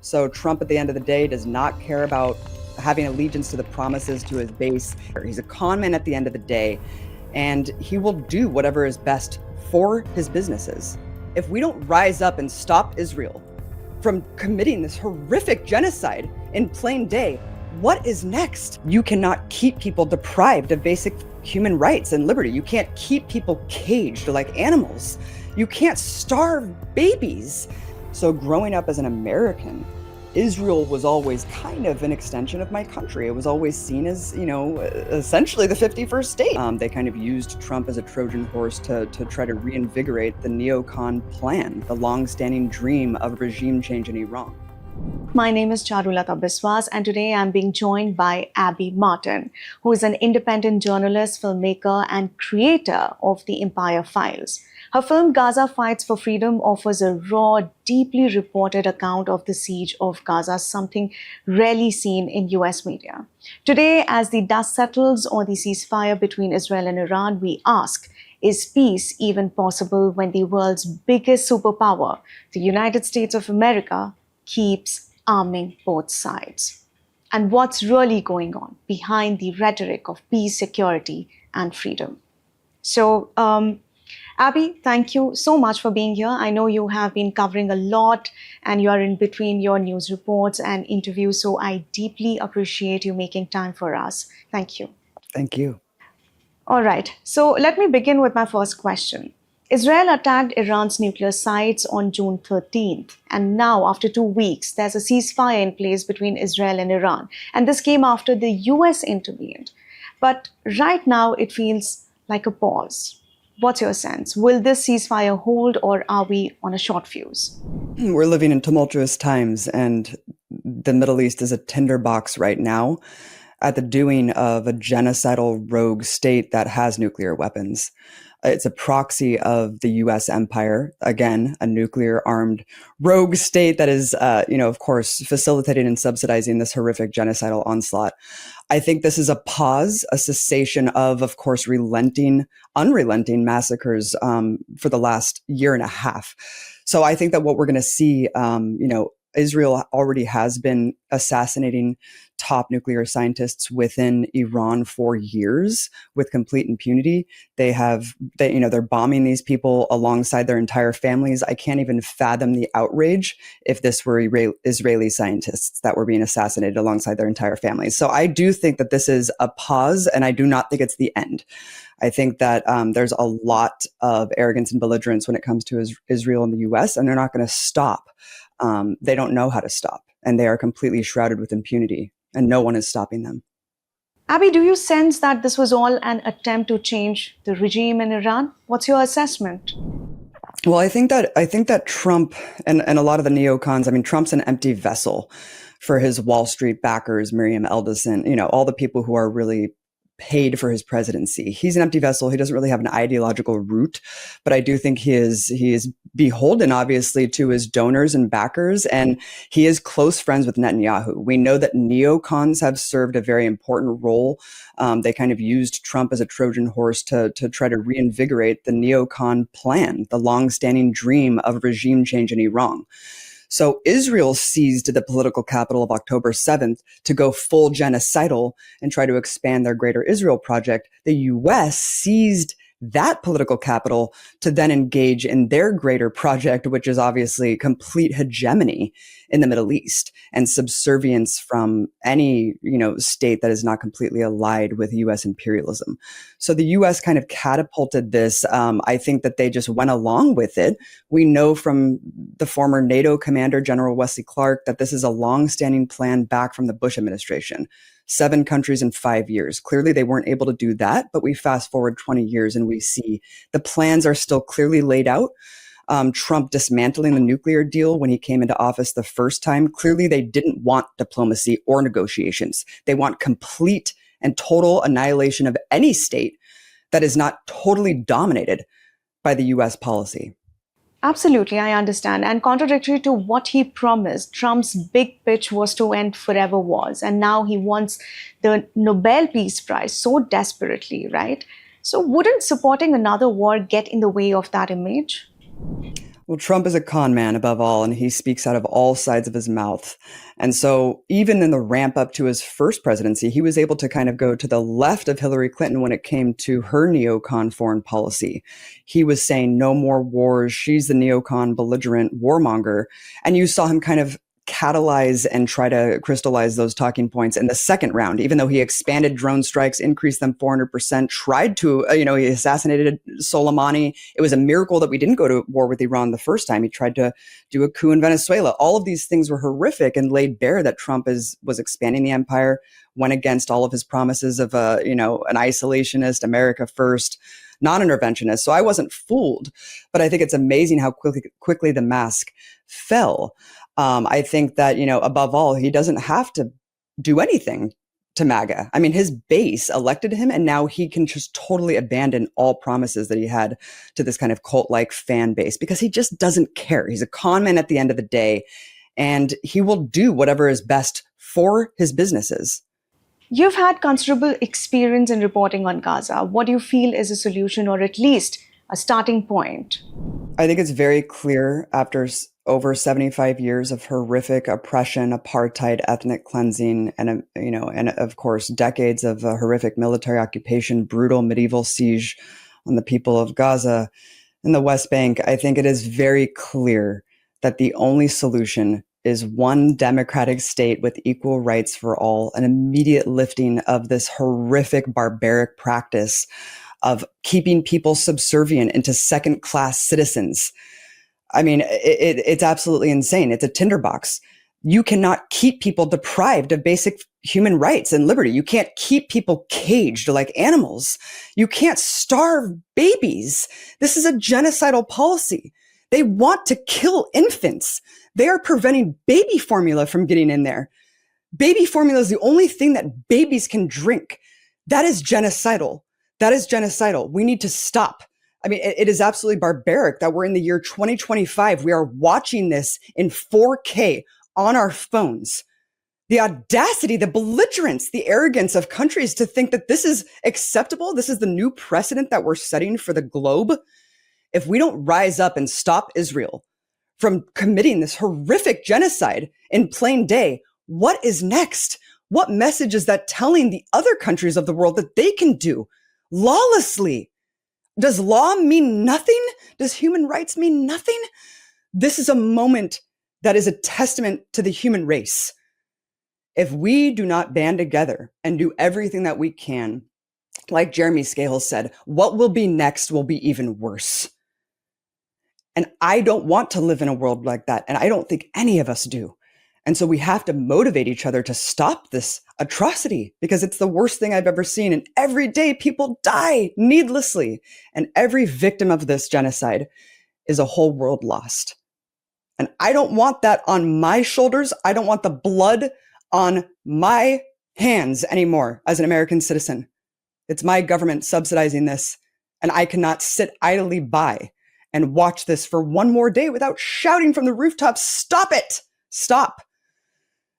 So Trump, at the end of the day, does not care about having allegiance to the promises to his base. He's a con man at the end of the day, and he will do whatever is best for his businesses. If we don't rise up and stop Israel from committing this horrific genocide in plain day, what is next? You cannot keep people deprived of basic human rights and liberty. You can't keep people caged like animals. You can't starve babies. So growing up as an American, Israel was always kind of an extension of my country. It was always seen as, essentially the 51st state. They kind of used Trump as a Trojan horse to try to reinvigorate the neocon plan, the long-standing dream of regime change in Iran. My name is Charulata Biswas, and today I'm being joined by Abby Martin, who is an independent journalist, filmmaker, and creator of the Empire Files. Her film Gaza Fights for Freedom offers a raw, deeply reported account of the siege of Gaza, something rarely seen in US media. Today, as the dust settles on the ceasefire between Israel and Iran, we ask, is peace even possible when the world's biggest superpower, the United States of America, keeps arming both sides? And what's really going on behind the rhetoric of peace, security, and freedom? So, Abby, thank you so much for being here. I know you have been covering a lot and you are in between your news reports and interviews, so I deeply appreciate you making time for us. Thank you. Thank you. All right, so let me begin with my first question. Israel attacked Iran's nuclear sites on June 13th, and now, after 2 weeks, there's a ceasefire in place between Israel and Iran. And this came after the US intervened. But right now, it feels like a pause. What's your sense? Will this ceasefire hold, or are we on a short fuse? We're living in tumultuous times, and the Middle East is a tinderbox right now at the doing of a genocidal rogue state that has nuclear weapons. It's a proxy of the US empire, again, a nuclear-armed rogue state that is, of course, facilitating and subsidizing this horrific genocidal onslaught. I think this is a pause, a cessation of course, unrelenting massacres for the last year and a half. So I think that what we're going to see, Israel already has been assassinating top nuclear scientists within Iran for years with complete impunity. They're bombing these people alongside their entire families. I can't even fathom the outrage if this were Israeli scientists that were being assassinated alongside their entire families. So I do think that this is a pause, and I do not think it's the end. I think that there's a lot of arrogance and belligerence when it comes to Israel and the US, and they're not going to stop. They don't know how to stop, and they are completely shrouded with impunity, and no one is stopping them. Abby, do you sense that this was all an attempt to change the regime in Iran? What's your assessment? Well, I think that Trump and a lot of the neocons, Trump's an empty vessel for his Wall Street backers, Miriam Eldison, all the people who are really paid for his presidency. He's an empty vessel. He doesn't really have an ideological root, but I do think he is beholden, obviously, to his donors and backers, and he is close friends with Netanyahu. We know that neocons have served a very important role. They kind of used Trump as a Trojan horse to try to reinvigorate the neocon plan, the long-standing dream of regime change in Iran. So Israel seized the political capital of October 7th to go full genocidal and try to expand their Greater Israel project. The US seized that political capital to then engage in their greater project, which is obviously complete hegemony in the Middle East and subservience from any, state that is not completely allied with US imperialism. So the US kind of catapulted this. I think that they just went along with it. We know from the former NATO commander, General Wesley Clark, that this is a long-standing plan back from the Bush administration. 7 countries in 5 years. Clearly, they weren't able to do that, but we fast forward 20 years and we see the plans are still clearly laid out. Trump dismantling the nuclear deal when he came into office the first time. Clearly, they didn't want diplomacy or negotiations. They want complete and total annihilation of any state that is not totally dominated by the US policy. Absolutely, I understand. And contradictory to what he promised, Trump's big pitch was to end forever wars. And now he wants the Nobel Peace Prize so desperately, right? So wouldn't supporting another war get in the way of that image? Well, Trump is a con man above all, and he speaks out of all sides of his mouth. And so, even in the ramp up to his first presidency, he was able to kind of go to the left of Hillary Clinton when it came to her neocon foreign policy. He was saying no more wars. She's the neocon belligerent warmonger. And you saw him kind of catalyze and try to crystallize those talking points in the second round, even though he expanded drone strikes, increased them 400%, tried to, he assassinated Soleimani. It was a miracle that we didn't go to war with Iran the first time. He tried to do a coup in Venezuela. All of these things were horrific and laid bare that Trump was expanding the empire, went against all of his promises of an isolationist, America first, non-interventionist. So I wasn't fooled, but I think it's amazing how quickly the mask fell. I think that, above all, he doesn't have to do anything to MAGA. I mean, his base elected him, and now he can just totally abandon all promises that he had to this kind of cult-like fan base because he just doesn't care. He's a con man at the end of the day, and he will do whatever is best for his businesses. You've had considerable experience in reporting on Gaza. What do you feel is a solution, or at least a starting point? I think it's very clear after over 75 years of horrific oppression, apartheid, ethnic cleansing, and of course decades of horrific military occupation, brutal medieval siege on the people of Gaza and the West Bank. I think it is very clear that the only solution is one democratic state with equal rights for all, an immediate lifting of this horrific barbaric practice of keeping people subservient into second-class citizens. I mean, it's absolutely insane. It's a tinderbox. You cannot keep people deprived of basic human rights and liberty. You can't keep people caged like animals. You can't starve babies. This is a genocidal policy. They want to kill infants. They are preventing baby formula from getting in there. Baby formula is the only thing that babies can drink. That is genocidal. That is genocidal. We need to stop. I mean, it is absolutely barbaric that we're in the year 2025. We are watching this in 4K on our phones. The audacity, the belligerence, the arrogance of countries to think that this is acceptable. This is the new precedent that we're setting for the globe. If we don't rise up and stop Israel from committing this horrific genocide in plain day, what is next? What message is that telling the other countries of the world that they can do lawlessly? Does law mean nothing? Does human rights mean nothing? This is a moment that is a testament to the human race. If we do not band together and do everything that we can, like Jeremy Scahill said, what will be next will be even worse. And I don't want to live in a world like that. And I don't think any of us do. And so we have to motivate each other to stop this atrocity because it's the worst thing I've ever seen. And every day people die needlessly. And every victim of this genocide is a whole world lost. And I don't want that on my shoulders. I don't want the blood on my hands anymore as an American citizen. It's my government subsidizing this. And I cannot sit idly by and watch this for one more day without shouting from the rooftops, stop it, stop.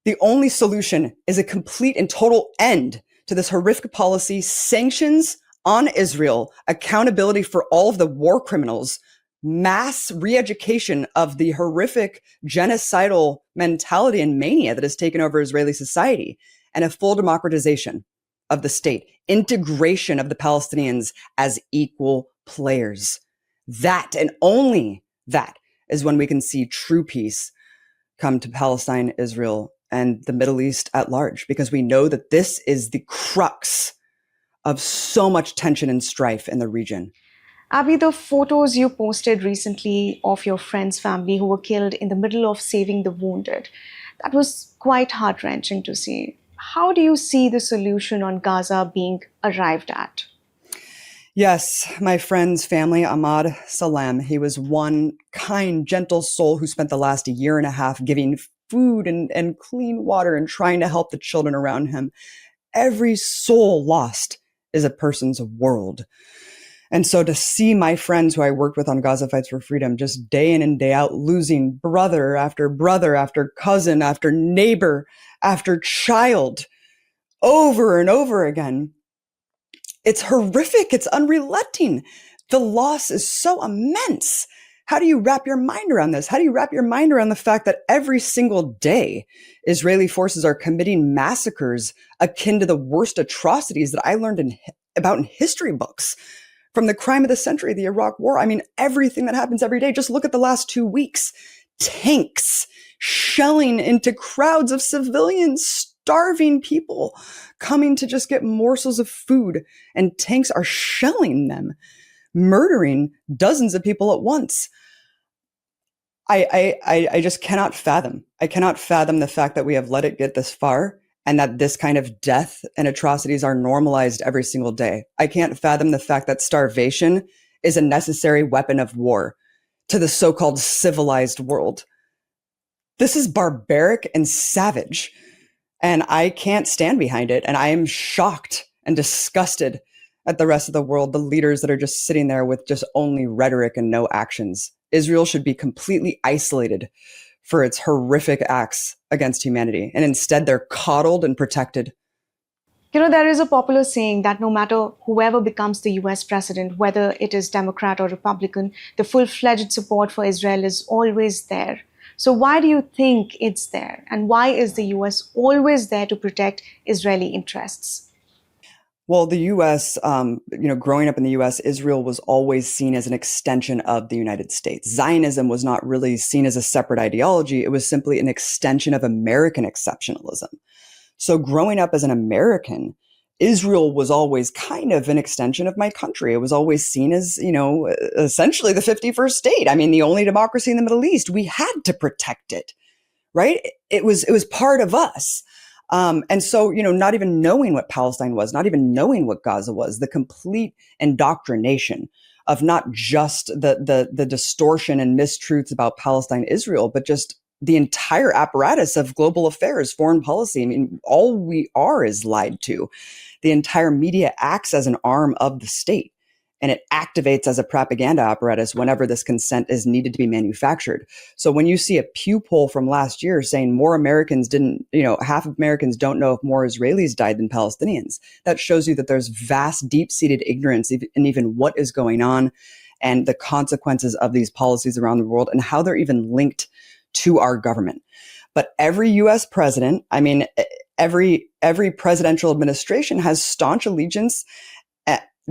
The only solution is a complete and total end to this horrific policy, sanctions on Israel, accountability for all of the war criminals, mass re-education of the horrific genocidal mentality and mania that has taken over Israeli society, and a full democratization of the state, integration of the Palestinians as equal players. That and only that is when we can see true peace come to Palestine, Israel, and the Middle East at large, because we know that this is the crux of so much tension and strife in the region. Abby, the photos you posted recently of your friend's family who were killed in the middle of saving the wounded, that was quite heart-wrenching to see. How do you see the solution on Gaza being arrived at? Yes, my friend's family, Ahmad Salem, he was one kind, gentle soul who spent the last year and a half giving food and clean water and trying to help the children around him. Every soul lost is a person's world. And so to see my friends who I worked with on Gaza Fights for Freedom just day in and day out losing brother after cousin after neighbor after child over and over again, it's horrific. It's unrelenting. The loss is so immense. How do you wrap your mind around this? How do you wrap your mind around the fact that every single day Israeli forces are committing massacres akin to the worst atrocities that I learned about in history books, from the crime of the century, the Iraq War? I mean, everything that happens every day. Just look at the last 2 weeks. Tanks shelling into crowds of civilians, starving people coming to just get morsels of food, and tanks are shelling them, murdering dozens of people at once. I just cannot fathom. I cannot fathom the fact that we have let it get this far and that this kind of death and atrocities are normalized every single day. I can't fathom the fact that starvation is a necessary weapon of war to the so-called civilized world. This is barbaric and savage, and I can't stand behind it. And I am shocked and disgusted at the rest of the world, the leaders that are just sitting there with just only rhetoric and no actions. Israel should be completely isolated for its horrific acts against humanity, and instead they're coddled and protected. You know, there is a popular saying that no matter whoever becomes the US president, whether it is Democrat or Republican, the full-fledged support for Israel is always there. So why do you think it's there? And why is the US always there to protect Israeli interests? Well, the U.S., growing up in the U.S., Israel was always seen as an extension of the United States. Zionism was not really seen as a separate ideology. It was simply an extension of American exceptionalism. So growing up as an American, Israel was always kind of an extension of my country. It was always seen as, essentially the 51st state. I mean, the only democracy in the Middle East. We had to protect it, right? It was part of us. And so, not even knowing what Palestine was, not even knowing what Gaza was, the complete indoctrination of not just the distortion and mistruths about Palestine, Israel, but just the entire apparatus of global affairs, foreign policy. I mean, all we are is lied to. The entire media acts as an arm of the state, and it activates as a propaganda apparatus whenever this consent is needed to be manufactured. So when you see a Pew poll from last year saying more Americans half of Americans don't know if more Israelis died than Palestinians, that shows you that there's vast, deep-seated ignorance in even what is going on and the consequences of these policies around the world and how they're even linked to our government. But every US president, every presidential administration has staunch allegiance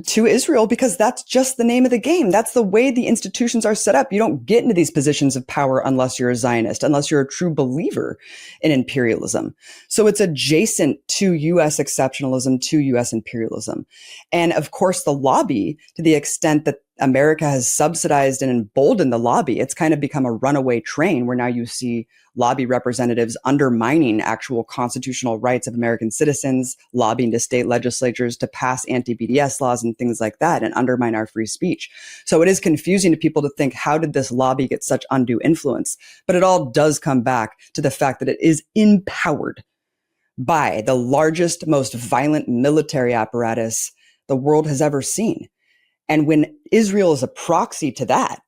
to Israel, because that's just the name of the game. That's the way the institutions are set up. You don't get into these positions of power unless you're a Zionist, unless you're a true believer in imperialism. So it's adjacent to US exceptionalism, to US imperialism. And of course, the lobby, to the extent that America has subsidized and emboldened the lobby, it's kind of become a runaway train where now you see lobby representatives undermining actual constitutional rights of American citizens, lobbying to state legislatures to pass anti-BDS laws and things like that and undermine our free speech. So it is confusing to people to think, how did this lobby get such undue influence? But it all does come back to the fact that it is empowered by the largest, most violent military apparatus the world has ever seen. And when Israel is a proxy to that,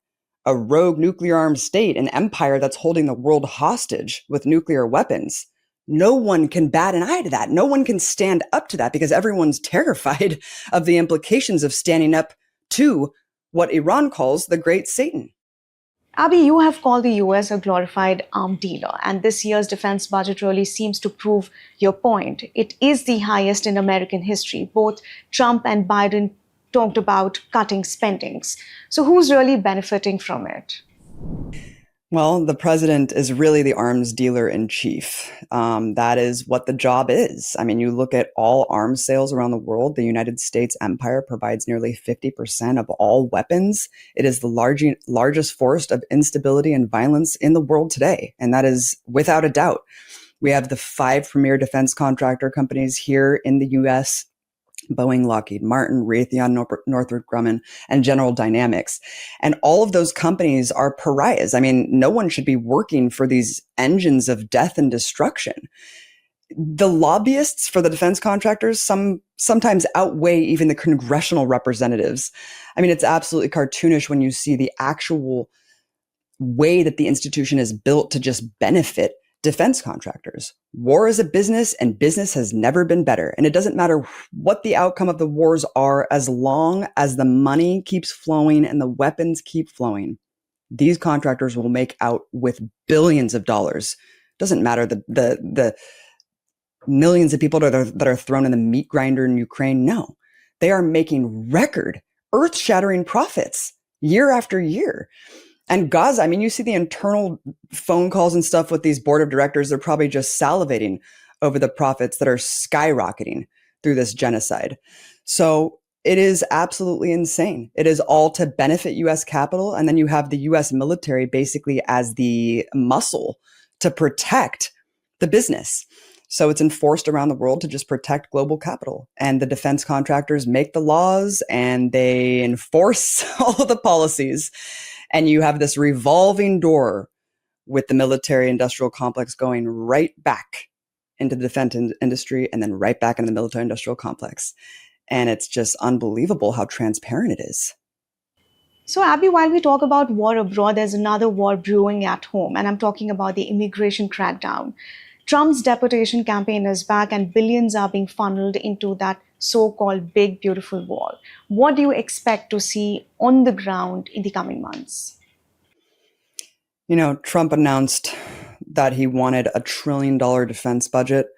a rogue nuclear-armed state, an empire that's holding the world hostage with nuclear weapons, no one can bat an eye to that. No one can stand up to that because everyone's terrified of the implications of standing up to what Iran calls the Great Satan. Abby, you have called the US a glorified arms dealer, and this year's defense budget really seems to prove your point. It is the highest in American history. Both Trump and Biden talked about cutting spendings. So who's really benefiting from it? Well, the president is really the arms dealer in chief. That is what the job is. I mean, you look at all arms sales around the world, the United States empire provides nearly 50% of all weapons. It is the largest force of instability and violence in the world today. And that is without a doubt. We have the 5 premier defense contractor companies here in the US: Boeing, Lockheed Martin, Raytheon, Northrop Grumman, and General Dynamics. And all of those companies are pariahs. I mean, no one should be working for these engines of death and destruction. The lobbyists for the defense contractors sometimes outweigh even the congressional representatives. I mean, it's absolutely cartoonish when you see the actual way that the institution is built to just benefit defense contractors. War is a business, and business has never been better. And it doesn't matter what the outcome of the wars are, as long as the money keeps flowing and the weapons keep flowing. these contractors will make out with billions of dollars. Doesn't matter the millions of people that are thrown in the meat grinder in Ukraine. No, they are making record, earth-shattering profits year after year. And Gaza, I mean, you see the internal phone calls and stuff with these board of directors. They're probably just salivating over the profits that are skyrocketing through this genocide. So it is absolutely insane. It is all to benefit U.S. capital. And then you have the U.S. military basically as the muscle to protect the business. So it's enforced around the world to just protect global capital. And the defense contractors make the laws and they enforce all of the policies. And you have this revolving door with the military industrial complex going right back into the defense industry and then right back into the military industrial complex. And it's just unbelievable how transparent it is. So, Abby, while we talk about war abroad, there's another war brewing at home, and I'm talking about the immigration crackdown. Trump's deportation campaign is back, and billions are being funneled into that so-called big, beautiful wall. What do you expect to see on the ground in the coming months? You know, Trump announced that he wanted $1 trillion defense budget.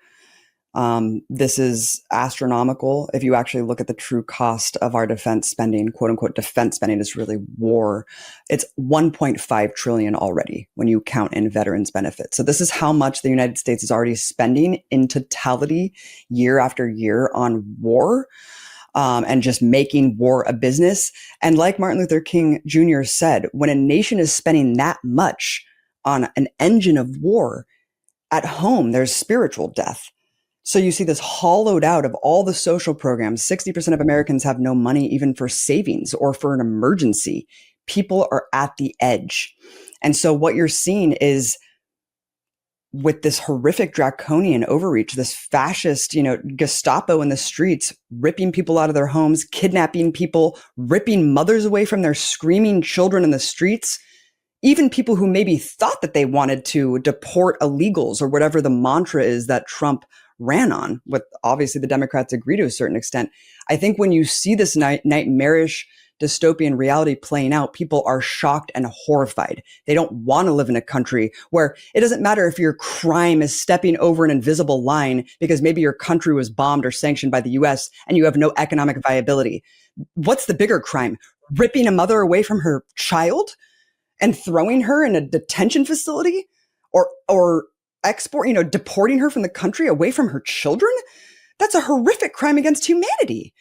This is astronomical. If you actually look at the true cost of our defense spending, quote unquote, defense spending is really war. It's 1.5 trillion already when you count in veterans benefits. So this is how much the United States is already spending in totality year after year on war, and just making war a business. And like Martin Luther King Jr. said, when a nation is spending that much on an engine of war, at home, there's spiritual death. So you see this hollowed out of all the social programs. 60% of Americans have no money even for savings or for an emergency. People are at the edge. And so what you're seeing is with this horrific draconian overreach, this fascist, Gestapo in the streets, ripping people out of their homes, kidnapping people, ripping mothers away from their screaming children in the streets. Even people who maybe thought that they wanted to deport illegals or whatever the mantra is that Trump ran on, with obviously the Democrats agree to a certain extent. I think when you see this nightmarish dystopian reality playing out, people are shocked and horrified. They don't want to live in a country where it doesn't matter if your crime is stepping over an invisible line because maybe your country was bombed or sanctioned by the US and you have no economic viability. What's the bigger crime? Ripping a mother away from her child and throwing her in a detention facility, or deporting her from the country away from her children? That's a horrific crime against humanity.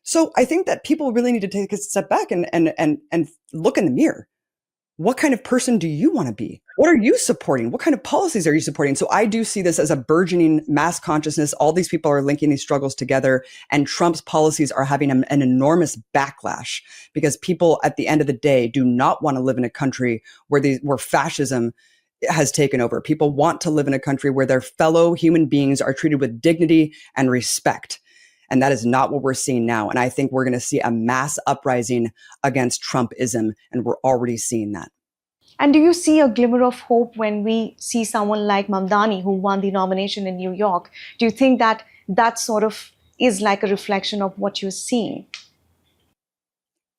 So I think that people really need to take a step back and look in the mirror. What kind of person do you want to be? What are you supporting? What kind of policies are you supporting? So I do see this as a burgeoning mass consciousness. All these people are linking these struggles together, and Trump's policies are having an enormous backlash because people at the end of the day do not want to live in a country where fascism has taken over. People want to live in a country where their fellow human beings are treated with dignity and respect. And that is not what we're seeing now. And I think we're going to see a mass uprising against Trumpism, and we're already seeing that. And do you see a glimmer of hope when we see someone like Mamdani, who won the nomination in New York? Do you think that that sort of is like a reflection of what you're seeing?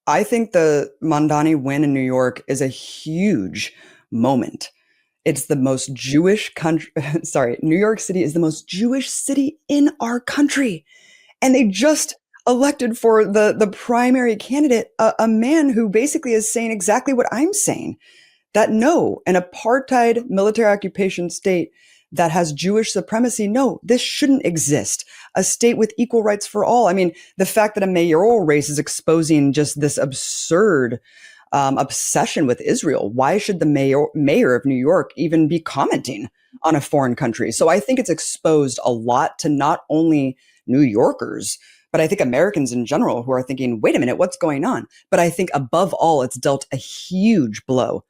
I think the Mamdani win in New York is a huge moment. It's the most Jewish country. Sorry, New York City is the most Jewish city in our country. And they just elected for the primary candidate, a man who basically is saying exactly what I'm saying, that no, an apartheid military occupation state that has Jewish supremacy, no, this shouldn't exist. A state with equal rights for all. I mean, the fact that a mayoral race is exposing just this absurd obsession with Israel. Why should the mayor of New York even be commenting on a foreign country? So I think it's exposed a lot to not only New Yorkers, but I think Americans in general who are thinking, wait a minute, what's going on? But I think above all, it's dealt a huge blow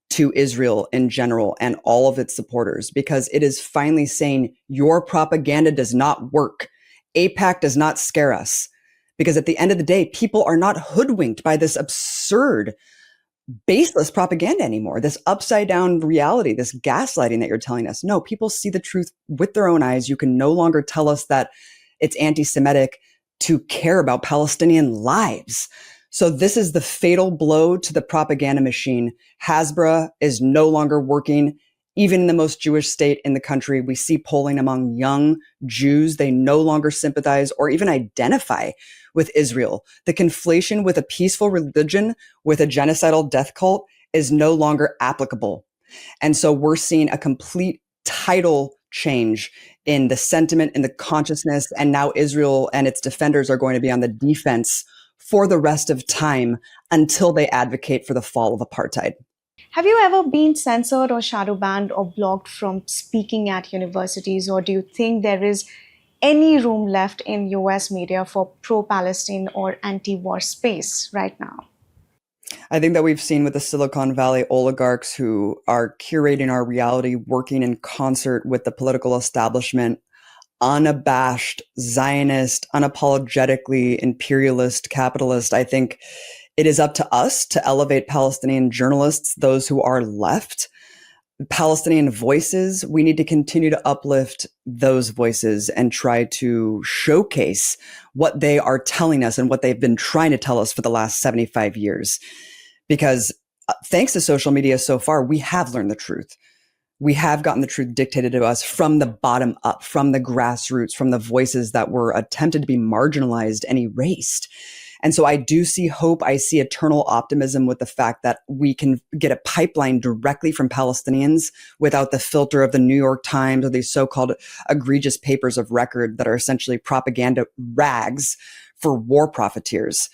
to Israel in general and all of its supporters, because it is finally saying your propaganda does not work. AIPAC does not scare us. Because at the end of the day, people are not hoodwinked by this absurd, baseless propaganda anymore, this upside down reality, this gaslighting that you're telling us. No, people see the truth with their own eyes. You can no longer tell us that it's anti-Semitic to care about Palestinian lives. So this is the fatal blow to the propaganda machine. Hasbara is no longer working. Even in the most Jewish state in the country, we see polling among young Jews. They no longer sympathize or even identify with Israel. The conflation with a peaceful religion with a genocidal death cult is no longer applicable. And so we're seeing a complete tidal change in the sentiment, in the consciousness. And now Israel and its defenders are going to be on the defense for the rest of time until they advocate for the fall of apartheid. Have you ever been censored or shadow banned or blocked from speaking at universities, or do you think there is any room left in US media for pro-Palestine or anti-war space right now? I think that we've seen with the Silicon Valley oligarchs who are curating our reality, working in concert with the political establishment, unabashed, Zionist, unapologetically imperialist, capitalist. I think it is up to us to elevate Palestinian journalists, those who are left. Palestinian voices, we need to continue to uplift those voices and try to showcase what they are telling us and what they've been trying to tell us for the last 75 years. Because thanks to social media so far, we have learned the truth. We have gotten the truth dictated to us from the bottom up, from the grassroots, from the voices that were attempted to be marginalized and erased. And so I do see hope. I see eternal optimism with the fact that we can get a pipeline directly from Palestinians without the filter of the New York Times or these so-called egregious papers of record that are essentially propaganda rags for war profiteers.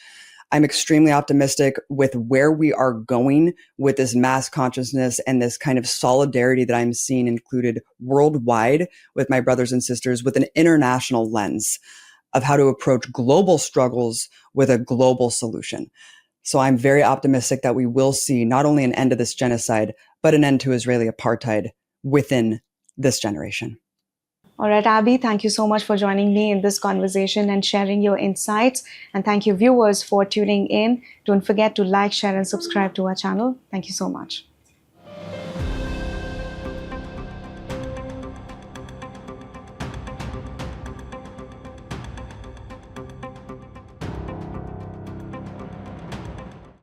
I'm extremely optimistic with where we are going with this mass consciousness and this kind of solidarity that I'm seeing included worldwide with my brothers and sisters with an international lens of how to approach global struggles with a global solution. So I'm very optimistic that we will see not only an end to this genocide, but an end to Israeli apartheid within this generation. All right, Abby, thank you so much for joining me in this conversation and sharing your insights. And thank you, viewers, for tuning in. Don't forget to like, share, and subscribe to our channel. Thank you so much.